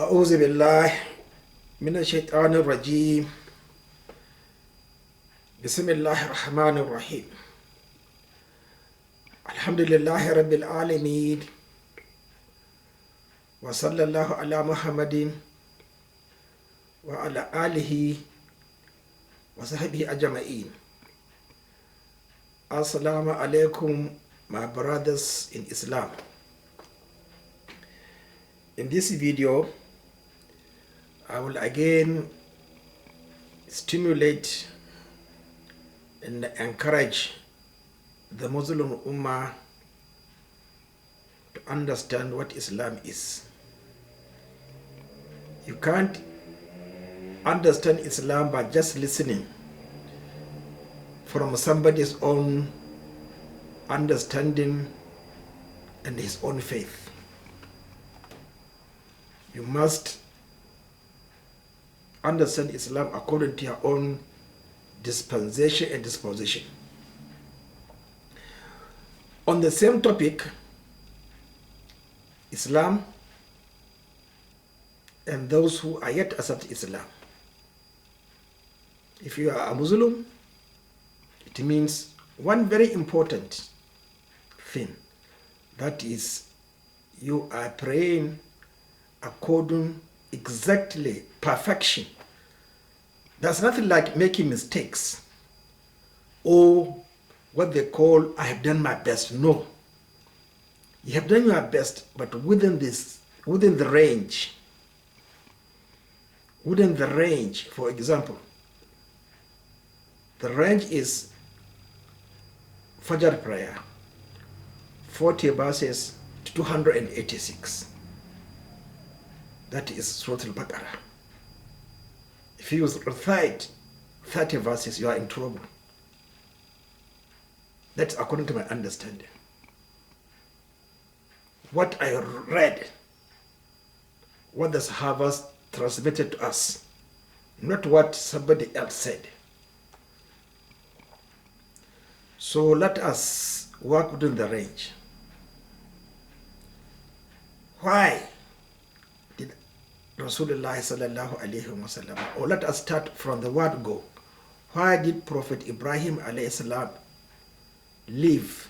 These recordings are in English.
أعوذ بالله من الشيطان الرجيم. بسم الله الرحمن الرحيم. الحمد لله رب العالمين، وصلى الله على محمد وعلى آله وصحبه أجمعين. Assalamu alaikum, my brothers in Islam. In this video, I will again stimulate and encourage the Muslim Ummah to understand what Islam is. You can't understand Islam by just listening from somebody's own understanding and his own faith. You must understand Islam according to your own dispensation and disposition. On the same topic, Islam and those who are yet to accept Islam. If you are a Muslim, it means one very important thing, that is, you are praying according exactly perfection. There's nothing like making mistakes or what they call I have done my best. No, you have done your best, but within the range. Within the range, for example, the range is Fajr prayer, 40 verses to 286. That is Surah Al-Baqarah. If you recite 30 verses, you are in trouble. That's according to my understanding. What I read, what the Sahabas transmitted to us, not what somebody else said. So let us work within the range. Why did Rasulullah sallallahu alayhi wa sallam, or let us start from the word go. Why did Prophet Ibrahim alayhi salam leave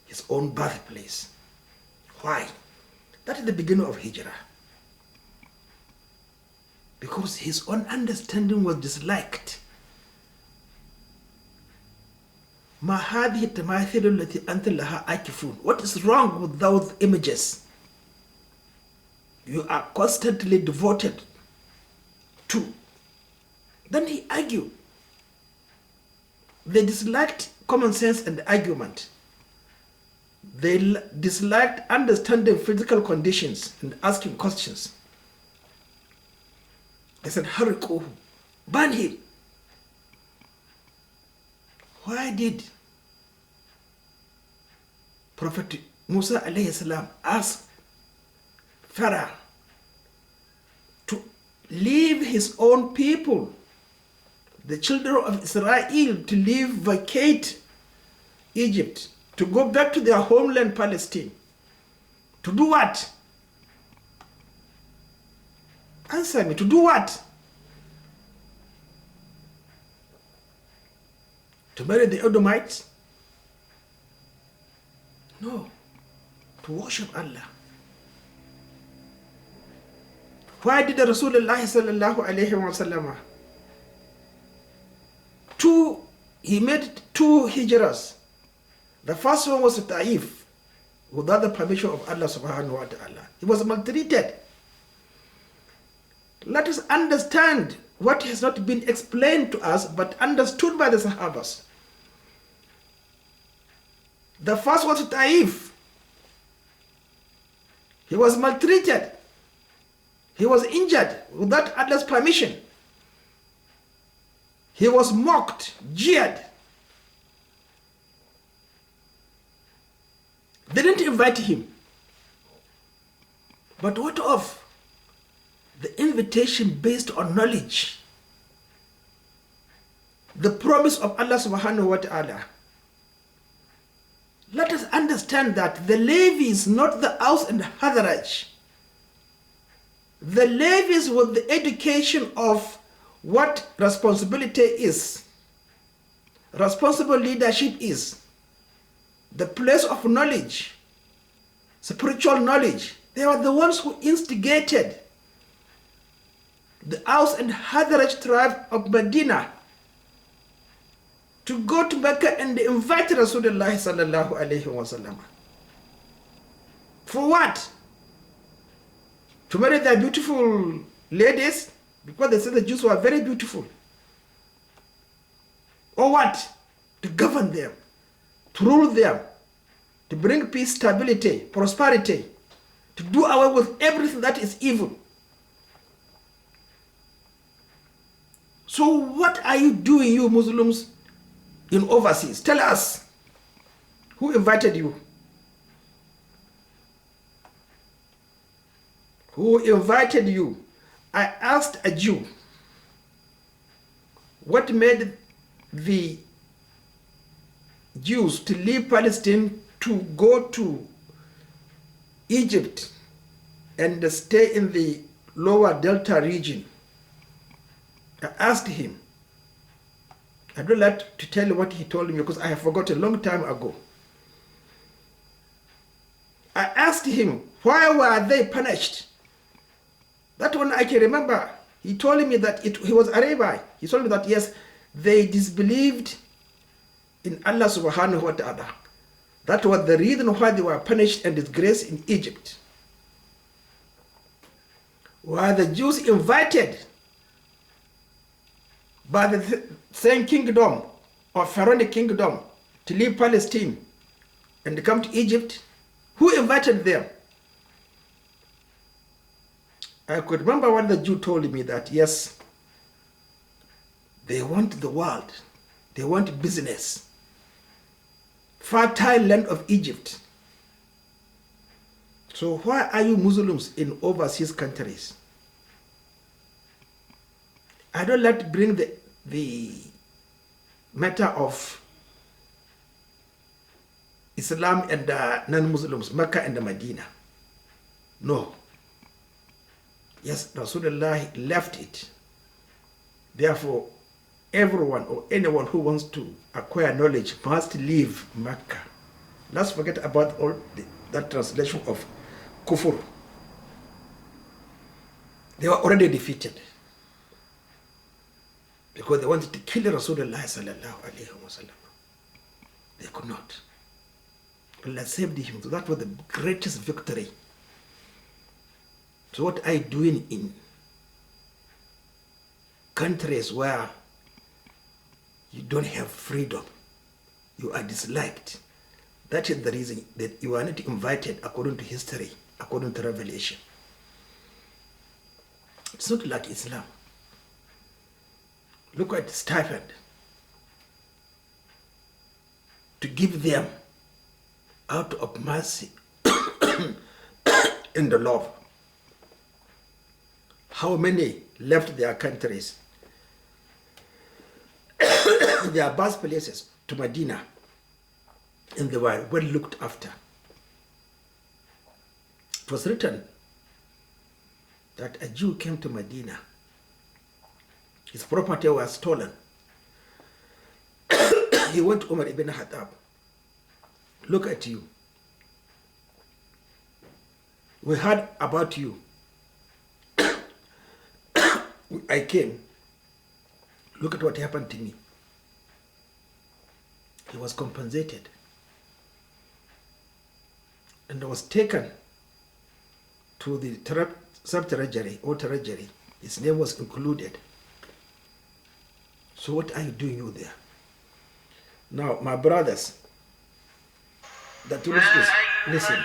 his own birthplace? Why? That is the beginning of Hijrah. Because his own understanding was disliked. What is wrong with those images you are constantly devoted to? Then he argued. They disliked common sense and argument. They disliked understanding physical conditions and asking questions. They said, Harikuhu, burn him. Why did Prophet Musa alayhi salam ask Pharaoh to leave his own people, the children of Israel, to leave, vacate Egypt, to go back to their homeland Palestine? To do what? Answer me, to do what? To marry the Edomites? No. To worship Allah. Why did Rasulullah sallallahu alayhi wa sallam he made two hijras? The first one was Ta'if, without the permission of Allah subhanahu wa ta'ala. He was maltreated. Let us understand what has not been explained to us but understood by the Sahabas. The first was Ta'if. He was maltreated. He was injured without Allah's permission. He was mocked, jeered. They didn't invite him. But what of the invitation based on knowledge? The promise of Allah subhanahu wa ta'ala. Let us understand that the Levi is not the Aus and Hazraj. The levies with the education of what responsibility is, responsible leadership is, the place of knowledge, spiritual knowledge. They were the ones who instigated the Aus and Hazraj tribe of Medina to go to Mecca and invite Rasulullah sallallahu alayhi wa sallam. For what? To marry their beautiful ladies, because they said the Jews were very beautiful. Or what? To govern them, to rule them, to bring peace, stability, prosperity, to do away with everything that is evil. So what are you doing, you Muslims in overseas? Tell us. Who invited you? Who invited you? I asked a Jew, what made the Jews to leave Palestine to go to Egypt and stay in the lower Delta region? I asked him. I don't like to tell you what he told me because I have forgotten a long time ago. I asked him, why were they punished? That one I can remember. He told me that he was a rabbi. He told me that yes, they disbelieved in Allah subhanahu wa ta'ala. That was the reason why they were punished and disgraced in Egypt. Were the Jews invited by the same kingdom or Pharaonic kingdom to leave Palestine and come to Egypt? Who invited them? I could remember when the Jew told me that yes, they want the world, they want business, fertile land of Egypt. So why are you Muslims in overseas countries? I don't like to bring the matter of Islam and non-Muslims, Mecca and Medina. No. Yes, Rasulullah left it. Therefore, everyone or anyone who wants to acquire knowledge must leave Mecca. Let's forget about all that translation of kufr. They were already defeated because they wanted to kill Rasulullah sallallahu alayhi wa sallam. They could not. Allah saved him. So that was the greatest victory. So what are you doing in countries where you don't have freedom? You are disliked. That is the reason that you are not invited according to history, according to revelation. It's not like Islam. Look at stipend to give them out of mercy in the love. How many left their countries, their birthplaces to Medina, and they were well looked after? It was written that a Jew came to Medina. His property was stolen. He went to Umar ibn Khattab. Look at you. We heard about you. I came. Look at what happened to me. He was compensated and was taken to the sub-treasury or treasury. His name was included. So what are you doing you there? Now, my brothers, the truth is, listen.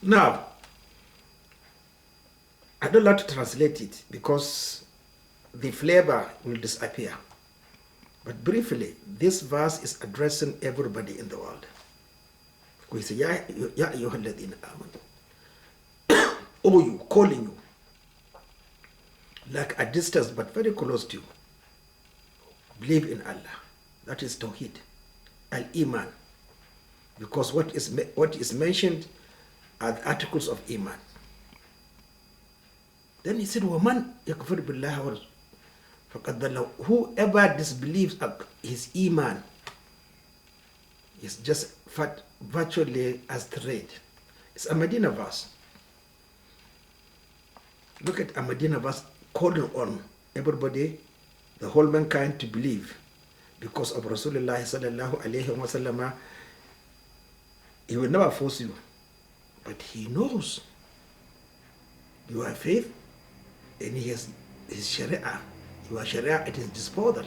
Now, I don't like to translate it because the flavor will disappear. But briefly, this verse is addressing everybody in the world. We say, Ya ayyuhalladhina amanu. Oh, you, calling you. Like a distance, but very close to you. Believe in Allah. That is Tawheed. Al-Iman. Because what is mentioned are the articles of Iman. Then he said, وَمَنْ يَكْفِرْ بِاللَّهِ فَقَدْ ضَلَّ. Whoever disbelieves his Iman is just virtually astray. It's a Medina verse. Look at a Medina verse calling on everybody, the whole mankind, to believe because of Rasulullah sallallahu alayhi wa sallam. He will never force you, but he knows your faith and he has his sharia. Your sharia at his disposal.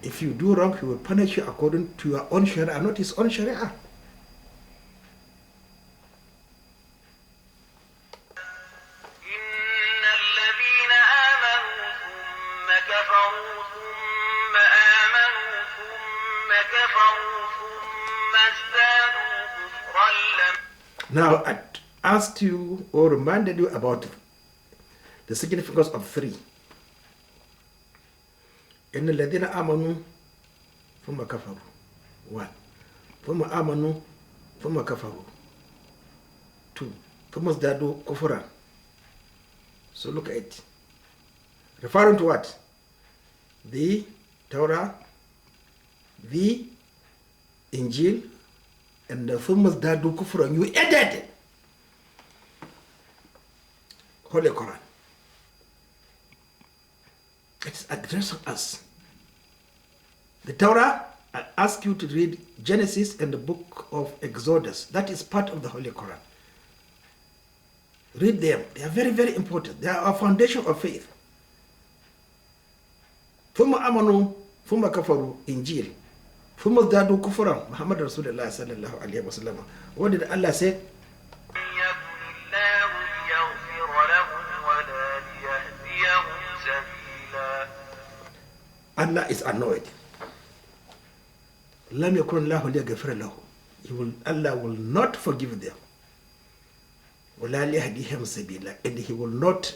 If you do wrong, he will punish you according to your own sharia, not his own sharia. Now, I asked you or reminded you about the significance of three. إن الذين آمنوا ثم كفروا. One. ثم آمنوا ثم كفروا. Two. ثم ازدادوا كفرا. So look at it. Referring to what? The Torah, the Injil, and the ثم ازدادوا كفرا. You added Holy Quran. It's addressing us. The Torah, I ask you to read Genesis and the book of Exodus. That is part of the Holy Quran. Read them. They are very, very important. They are a foundation of faith. ثم آمنوا ثم كفروا إنجيل ثم ازدادوا كفرا محمد رسول الله صلى الله عليه وسلم. What did Allah say? Allah is annoyed. لم يكن الله ليغفر له. Allah will not forgive them. ولا ليهديهم سبيلا. And he will not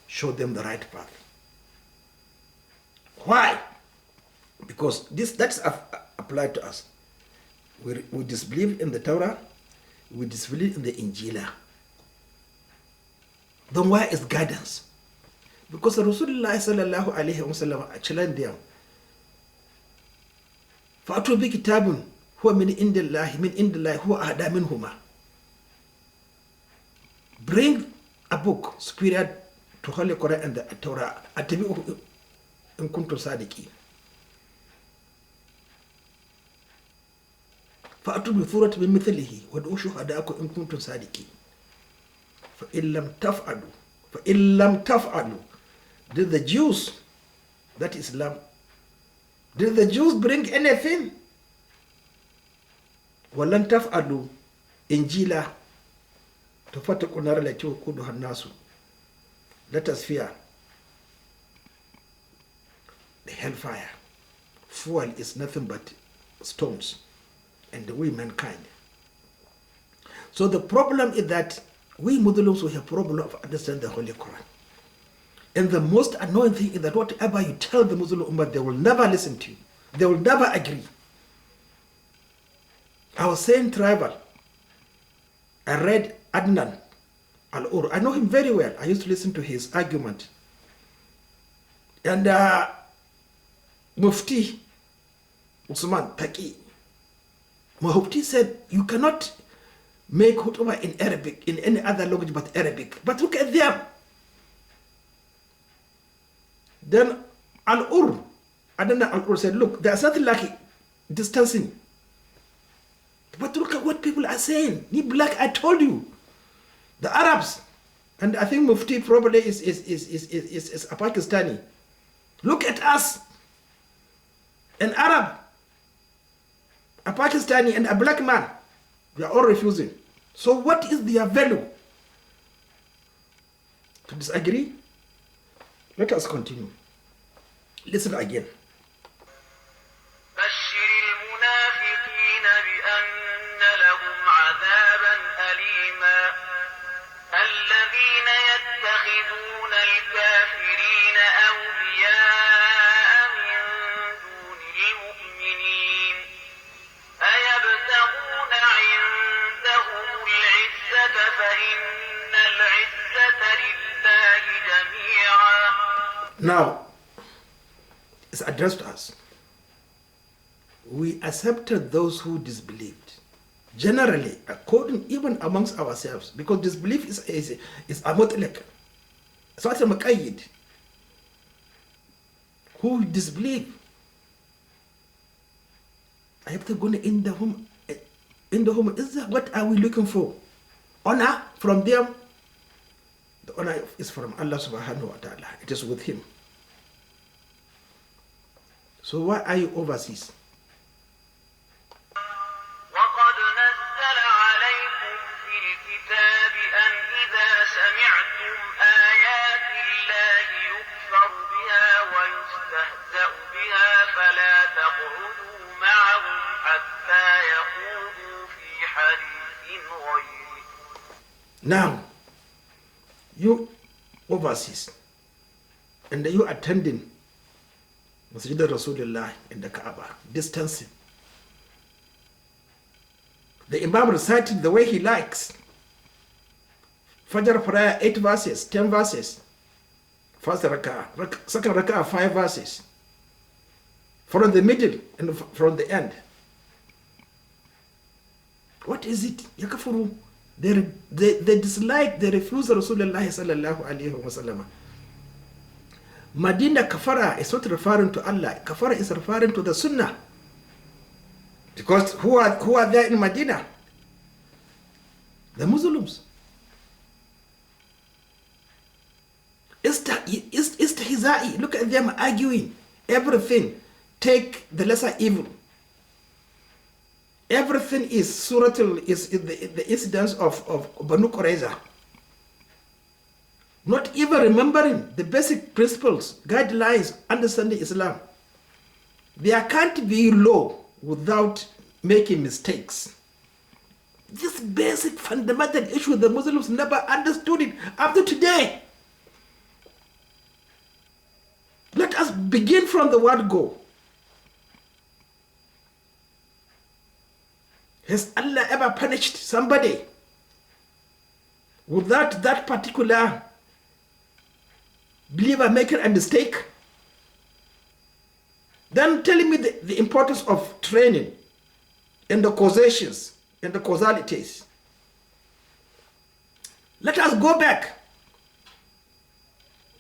show them the right path. Why? Because that's applied to us. We disbelieve in the Torah, we disbelieve in the Injila. Then why is guidance? Because Rasulullah sallallahu alayhi wa sallam challenged them. فَأَتُوا بِكِتَابٍ هُوَ مِنْ عِنْدِ اللَّهِ هُوَ أَهْدَى مِنْهُمَا. Bring a book superior to Holy Quran and the Torah. أَتَّبِعُهُ إِن كُنتُمْ صَادِقِينَ. فأتوا بسورة بمثله وادعوا شهداءكم إن كنتم صادقين. فإن لم تفعلوا. Did the Jews, that is Islam, did the Jews bring anything? ولن تفعلوا إنجيلا تفتقوا النار التي وقودها الناس. Let us fear the hellfire. Fuel is nothing but stones. And we mankind. So the problem is that we Muslims will have problem of understanding the Holy Quran. And the most annoying thing is that whatever you tell the Muslim Ummah, they will never listen to you. They will never agree. I was saying tribal. I read Adnan Al-Ur. I know him very well. I used to listen to his argument. And Mufti Usman Taqi Mufti said, you cannot make khutbah in Arabic, in any other language but Arabic. But look at them. Then Al-Ur, Adnan Al-Ur said, look, there's nothing like distancing. But look at what people are saying. Like I told you, the Arabs, and I think Mufti probably is a Pakistani. Look at us, an Arab, a Pakistani, and a black man. We are all refusing. So what is their value? to disagree? Let us continue. Listen again. بشر المنافقين بأن لهم عذابا أليما الذين يتخذون الكافرين أولياء من دون المؤمنين أيبتغون عندهم العزة فإن العزة لله جميعا. Now, it's addressed to us. We accepted those who disbelieved. Generally, according even amongst ourselves, because disbelief is a mutlaq. So it's a muqayyid. Who disbelieve? What are we looking for? Honor from them? The honor is from Allah subhanahu wa ta'ala. It is with Him. So why are you overseas? وقد نزل عليكم في الكتاب أن إذا سمعتم آيات الله يكفر بها ويستهزأ بها فلا تقعدوا معهم حتى يخوضوا في حديث غيره. Now, you overseas, and you attending Masjid Rasulullah in the Kaaba, distancing. The Imam recited the way he likes. Fajr prayer, 8 verses, 10 verses. First rak'ah, second rak'ah, 5 verses. From the middle and from the end. What is it? Yakafuru. They dislike, they refuse Rasulullah sallallahu alayhi wa sallam. Madina kafara is not referring to Allah. Kafara is referring to the Sunnah. Because who are there in Medina? The Muslims. Istihza'i. Look at them arguing. Everything. Take the lesser evil. Everything is is the incidents of Banu Qurayza. Not even remembering the basic principles, guidelines, understanding Islam. There can't be law without making mistakes. This basic fundamental issue, the Muslims never understood it up to today. Let us begin from the word go. Has Allah ever punished somebody without that particular believer making a mistake? Then telling me the importance of training and the causations and the causalities. Let us go back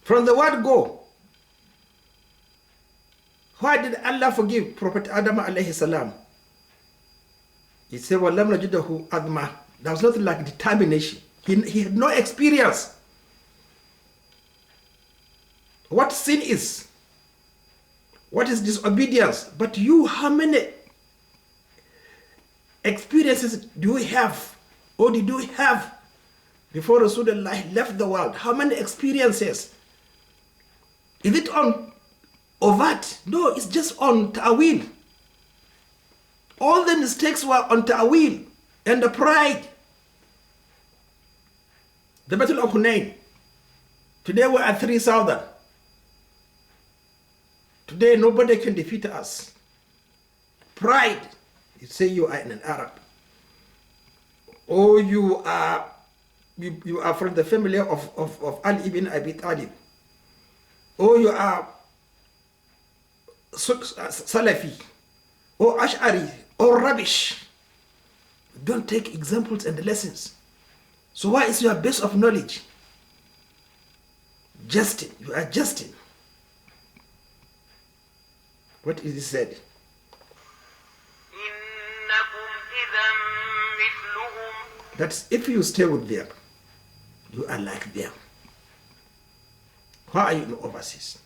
from the word go. Why did Allah forgive Prophet Adam alayhi salam? He said, وَلَمْ نَجِدَهُ أَذْمَةً. There was nothing like determination. He had no experience. What sin is? What is disobedience? But you, how many experiences do you have? Or did you have before Rasulullah left the world? How many experiences? Is it on overt? No, it's just on ta'wil. All the mistakes were on ta'wil and the pride. The Battle of Hunayn. Today we are 3,000. Today nobody can defeat us. Pride. You say you are an Arab. Or you are from the family of Ali ibn Abi Talib. Or you are Salafi. Or Ash'ari. Or rubbish. Don't take examples and lessons. So why is your base of knowledge? Justin. You are Justin. What is it said? That's if you stay with them, you are like them. Why are you in overseas?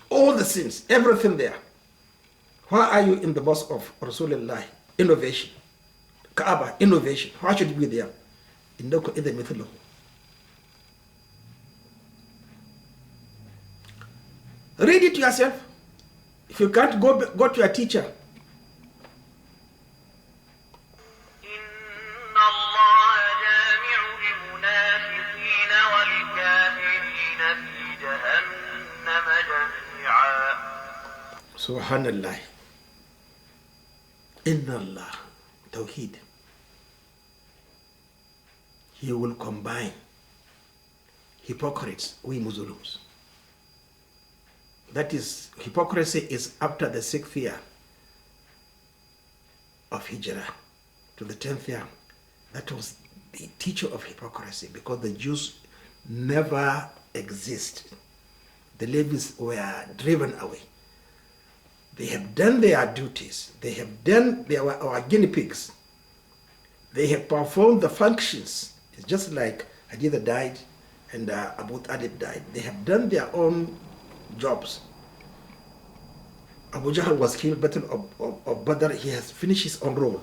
All the sins, everything there. Why are you in the mosque of Rasulullah? Innovation. Kaaba, innovation. Why should you be there? إنكم إذا مثلهم. Read it yourself. If you can't, go to your teacher. إن الله جامع المنافقين والكافرين في جهنم جميعا. Subhanallah. Inna Allah. Tawheed. He will combine hypocrites, we Muslims. That is, hypocrisy is after the 6th year of Hijrah to the 10th year. That was the teacher of hypocrisy, because the Jews never existed. The Levites were driven away. They have done their duties. They were our guinea pigs. They have performed the functions. It's just like Haditha died and Abu Talib died. They have done their own jobs. Abu Jahl was killed, Battle of Badr, he has finished his own role.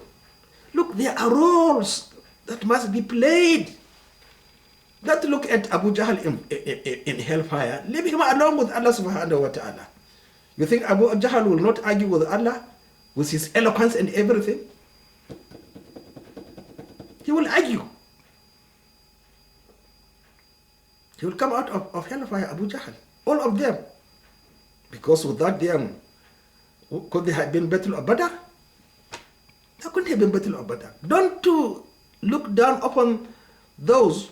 Look, there are roles that must be played. Don't look at Abu Jahl in hellfire. Leave him alone with Allah subhanahu wa ta'ala. You think Abu Jahl will not argue with Allah with his eloquence and everything? He will argue. He will come out of hellfire, Abu Jahl. All of them. Because without them, could there have been Battle of Badr? There couldn't have been Battle of Badr. Don't look down upon those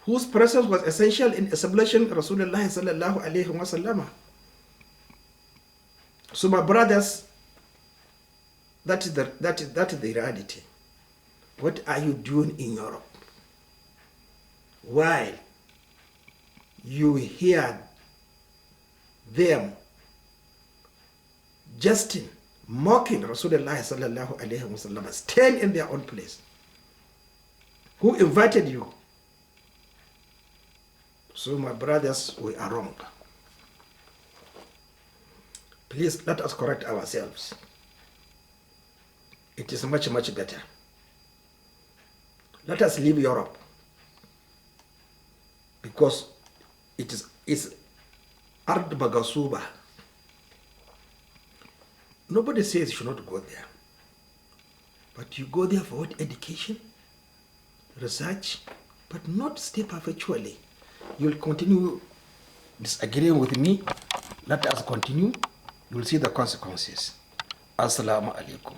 whose presence was essential in establishing Rasulullah sallallahu alayhi wa sallam. So my brothers, that is the reality. What are you doing in Europe? While you hear them jesting, mocking Rasulullah sallallahu alayhi wa sallam, stand in their own place. Who invited you? So my brothers, we are wrong. Please let us correct ourselves. It is much, much better. Let us leave Europe, because it's Ard Bagasuba. Nobody says you should not go there. But you go there for what? Education, research, but not stay perpetually. You'll continue disagreeing with me. Let us continue. You'll see the consequences. Assalamu alaikum.